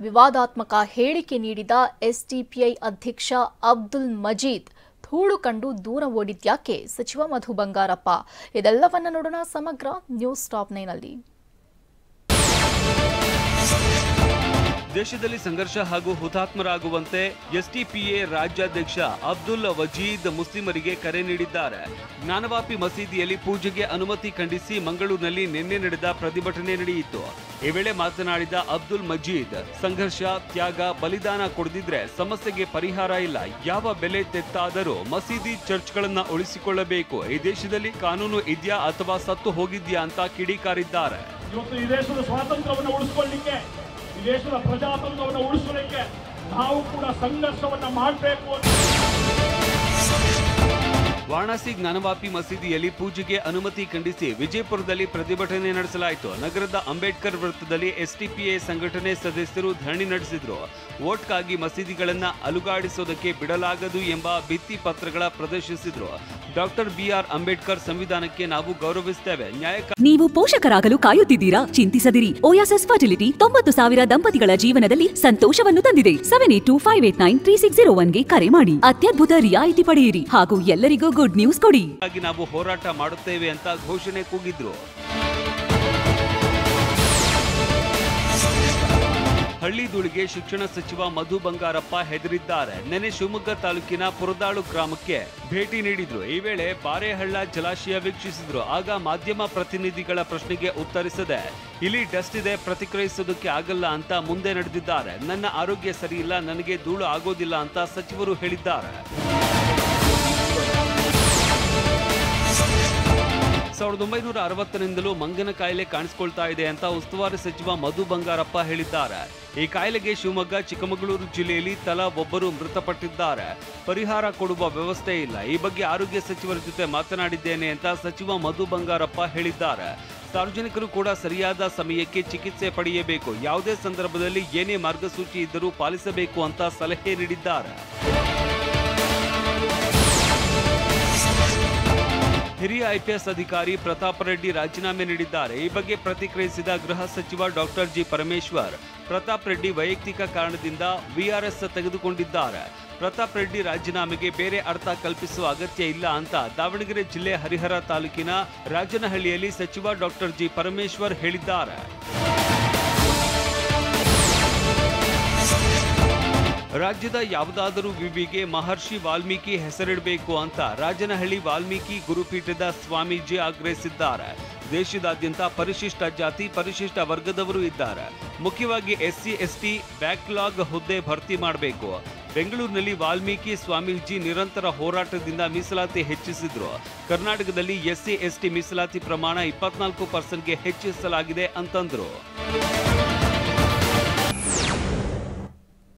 ವಿವಾದಾತ್ಮಕ ಹೇಳಿಕೆ ನೀಡಿದ ಎಸ್ಡಿಪಿಐ ಅಧ್ಯಕ್ಷ ಅಬ್ದುಲ್ ಮಜೀದ್ ಧೂಳು ಕಂಡು ದೂರ ಓಡಿದ್ಯಾಕೆ ಸಚಿವ ಮಧು ಬಂಗಾರಪ್ಪ? ಇದೆಲ್ಲವನ್ನ ನೋಡೋಣ ಸಮಗ್ರ ನ್ಯೂಸ್ ಟಾಪ್ 9 ನಲ್ಲಿ. ದೇಶದಲ್ಲಿ ಸಂಘರ್ಷ ಹಾಗೂ ಹುತಾತ್ಮರಾಗುವಂತೆ ಎಸ್ಡಿಪಿಎ ರಾಜ್ಯಾಧ್ಯಕ್ಷ ಅಬ್ದುಲ್ ವಜೀದ್ ಮುಸ್ಲಿಮರಿಗೆ ಕರೆ ನೀಡಿದ್ದಾರೆ. ಜ್ಞಾನವಾಪಿ ಮಸೀದಿಯಲ್ಲಿ ಪೂಜೆಗೆ ಅನುಮತಿ ಖಂಡಿಸಿ ಮಂಗಳೂರಿನಲ್ಲಿ ನಿನ್ನೆ ನಡೆದ ಪ್ರತಿಭಟನೆ ನಡೆಯಿತು. ಈ ವೇಳೆ ಮಾತನಾಡಿದ ಅಬ್ದುಲ್ ಮಜೀದ್, ಸಂಘರ್ಷ, ತ್ಯಾಗ, ಬಲಿದಾನ ಕೊಡದಿದ್ರೆ ಸಮಸ್ಯೆಗೆ ಪರಿಹಾರ ಇಲ್ಲ. ಯಾವ ಬೆಲೆ ತೆತ್ತಾದರೂ ಮಸೀದಿ ಚರ್ಚ್ಗಳನ್ನ ಉಳಿಸಿಕೊಳ್ಳಬೇಕು. ಈ ದೇಶದಲ್ಲಿ ಕಾನೂನು ಇದೆಯಾ ಅಥವಾ ಸತ್ತು ಹೋಗಿದ್ಯಾ ಅಂತ ಕಿಡಿಕಾರಿದ್ದಾರೆ. ಇವತ್ತು ಈ ದೇಶದ ಸ್ವಾತಂತ್ರ್ಯವನ್ನು ಉಳಿಸಿಕೊಳ್ಳಲಿಕ್ಕೆ, ಈ ದೇಶದ ಪ್ರಜಾತಂತ್ರವನ್ನು ಉಳಿಸಲಿಕ್ಕೆ ನಾವು ಕೂಡ ಸಂಘರ್ಷವನ್ನ ಮಾಡಬೇಕು. ವಾರಣಾಸಿ ಜ್ಞಾನವಾಪಿ ಮಸೀದಿಯಲ್ಲಿ ಪೂಜೆಗೆ ಅನುಮತಿ ಖಂಡಿಸಿ ವಿಜಯಪುರದಲ್ಲಿ ಪ್ರತಿಭಟನೆ ನಡೆಸಲಾಯಿತು. ನಗರದ ಅಂಬೇಡ್ಕರ್ ವೃತ್ತದಲ್ಲಿ ಎಸ್ಡಿಪಿಎ ಸಂಘಟನೆ ಸದಸ್ಯರು ಧರಣಿ ನಡೆಸಿದ್ರು. ವೋಟ್ಗಾಗಿ ಮಸೀದಿಗಳನ್ನ ಅಲುಗಾಡಿಸೋದಕ್ಕೆ ಬಿಡಲಾಗದು ಎಂಬ ಭಿತ್ತಿ ಪತ್ರಗಳ ಪ್ರದರ್ಶಿಸಿದ್ರು. ಡಾಕ್ಟರ್ ಬಿಆರ್ ಅಂಬೇಡ್ಕರ್ ಸಂವಿಧಾನಕ್ಕೆ ನಾವು ಗೌರವಿಸುತ್ತೇವೆ. ನೀವು ಪೋಷಕರಾಗಲು ಕಾಯುತ್ತಿದ್ದೀರಾ? ಚಿಂತಿಸದಿರಿ. ಓಯಾಸಿಸ್ ಫರ್ಟಿಲಿಟಿ 90,000 ದಂಪತಿಗಳ ಜೀವನದಲ್ಲಿ ಸಂತೋಷವನ್ನು ತಂದಿದೆ. 7825893601ಗೆ ಕರೆ ಮಾಡಿ. ಅತ್ಯದ್ಭುತ ರಿಯಾಯಿತಿ ಪಡೆಯಿರಿ ಹಾಗೂ ಎಲ್ಲರಿಗೂ ಗುಡ್ ನ್ಯೂಸ್ ಕೊಡಿ. ನಾವು ಹೋರಾಟ ಮಾಡುತ್ತೇವೆ ಅಂತ ಘೋಷಣೆ ಕೂಗಿದ್ರು. ಹಳ್ಳಿದೂಳಿಗೆ ಶಿಕ್ಷಣ ಸಚಿವ ಮಧು ಬಂಗಾರಪ್ಪ ಹೆದರಿದ್ದಾರೆ. ನೆನೆ ಶಿವಮೊಗ್ಗ ತಾಲೂಕಿನ ಪುರದಾಳು ಗ್ರಾಮಕ್ಕೆ ಭೇಟಿ ನೀಡಿದ್ರು. ಈ ವೇಳೆ ಬಾರೆಹಳ್ಳ ಜಲಾಶಯ ವೀಕ್ಷಿಸಿದ್ರು. ಆಗ ಮಾಧ್ಯಮ ಪ್ರತಿನಿಧಿಗಳ ಪ್ರಶ್ನೆಗೆ ಉತ್ತರಿಸದೆ ಇಲ್ಲಿ ಡಸ್ಟ್ ಇದೆ, ಪ್ರತಿಕ್ರಿಯಿಸೋದಕ್ಕೆ ಆಗಲ್ಲ ಅಂತ ಮುಂದೆ ನಡೆದಿದ್ದಾರೆ. ನನ್ನ ಆರೋಗ್ಯ ಸರಿಯಿಲ್ಲ, ನನಗೆ ಧೂಳು ಆಗೋದಿಲ್ಲ ಅಂತ ಸಚಿವರು ಹೇಳಿದ್ದಾರೆ. 1960ರಿಂದಲೂ ಮಂಗನ ಕಾಯಿಲೆ ಕಾಣಿಸಿಕೊಳ್ತಾ ಇದೆ ಅಂತ ಉಸ್ತುವಾರಿ ಸಚಿವ ಮಧು ಬಂಗಾರಪ್ಪ ಹೇಳಿದ್ದಾರೆ. ಈ ಕಾಯಿಲೆಗೆ ಶಿವಮೊಗ್ಗ, ಚಿಕ್ಕಮಗಳೂರು ಜಿಲ್ಲೆಯಲ್ಲಿ ತಲಾ ಒಬ್ಬರು ಮೃತಪಟ್ಟಿದ್ದಾರೆ. ಪರಿಹಾರ ಕೊಡುವ ವ್ಯವಸ್ಥೆ ಇಲ್ಲ. ಈ ಬಗ್ಗೆ ಆರೋಗ್ಯ ಸಚಿವರ ಜೊತೆ ಮಾತನಾಡಿದ್ದೇನೆ ಅಂತ ಸಚಿವ ಮಧು ಬಂಗಾರಪ್ಪ ಹೇಳಿದ್ದಾರೆ. ಸಾರ್ವಜನಿಕರು ಕೂಡ ಸರಿಯಾದ ಸಮಯಕ್ಕೆ ಚಿಕಿತ್ಸೆ ಪಡೆಯಬೇಕು. ಯಾವುದೇ ಸಂದರ್ಭದಲ್ಲಿ ಏನೇ ಮಾರ್ಗಸೂಚಿ ಇದ್ದರೂ ಪಾಲಿಸಬೇಕು ಅಂತ ಸಲಹೆ ನೀಡಿದ್ದಾರೆ. ಹಿರಿಯ ಐಪಿಎಸ್ ಅಧಿಕಾರಿ ಪ್ರತಾಪ್ ರೆಡ್ಡಿ ರಾಜೀನಾಮೆ ನೀಡಿದ್ದಾರೆ. ಈ ಬಗ್ಗೆ ಪ್ರತಿಕ್ರಿಯಿಸಿದ ಗೃಹ ಸಚಿವ ಡಾಕ್ಟರ್ ಜಿ ಪರಮೇಶ್ವರ್, ಪ್ರತಾಪ್ ರೆಡ್ಡಿ ವೈಯಕ್ತಿಕ ಕಾರಣದಿಂದ ವಿಆರ್ಎಸ್ ತೆಗೆದುಕೊಂಡಿದ್ದಾರೆ. ಪ್ರತಾಪ್ ರೆಡ್ಡಿ ರಾಜೀನಾಮೆಗೆ ಬೇರೆ ಅರ್ಥ ಕಲ್ಪಿಸುವ ಅಗತ್ಯ ಇಲ್ಲ ಅಂತ ದಾವಣಗೆರೆ ಜಿಲ್ಲೆ ಹರಿಹರ ತಾಲೂಕಿನ ರಾಜನಹಳ್ಳಿಯಲ್ಲಿ ಸಚಿವ ಡಾಕ್ಟರ್ ಜಿ ಪರಮೇಶ್ವರ್ ಹೇಳಿದ್ದಾರೆ. ರಾಜ್ಯದ ಯಾವುದಾದರೂ ವಿವಿಗೆ ಮಹರ್ಷಿ ವಾಲ್ಮೀಕಿ ಹೆಸರಿಡಬೇಕು ಅಂತ ರಾಜನಹಳ್ಳಿ ವಾಲ್ಮೀಕಿ ಗುರುಪೀಠದ ಸ್ವಾಮೀಜಿ ಆಗ್ರಹಿಸಿದ್ದಾರೆ. ದೇಶದಾದ್ಯಂತ ಪರಿಶಿಷ್ಟ ಜಾತಿ, ಪರಿಶಿಷ್ಟ ವರ್ಗದವರು ಇದ್ದಾರೆ. ಮುಖ್ಯವಾಗಿ ಎಸ್ಸಿ ಎಸ್ಟಿ ಬ್ಯಾಕ್ಲಾಗ್ ಹುದ್ದೆ ಭರ್ತಿ ಮಾಡಬೇಕು. ಬೆಂಗಳೂರಿನಲ್ಲಿ ವಾಲ್ಮೀಕಿ ಸ್ವಾಮೀಜಿ ನಿರಂತರ ಹೋರಾಟದಿಂದ ಮೀಸಲಾತಿ ಹೆಚ್ಚಿಸಿದ್ರು. ಕರ್ನಾಟಕದಲ್ಲಿ ಎಸ್ಸಿ ಎಸ್ಟಿ ಮೀಸಲಾತಿ ಪ್ರಮಾಣ 24%ಗೆ ಹೆಚ್ಚಿಸಲಾಗಿದೆ ಅಂತಂದ್ರು.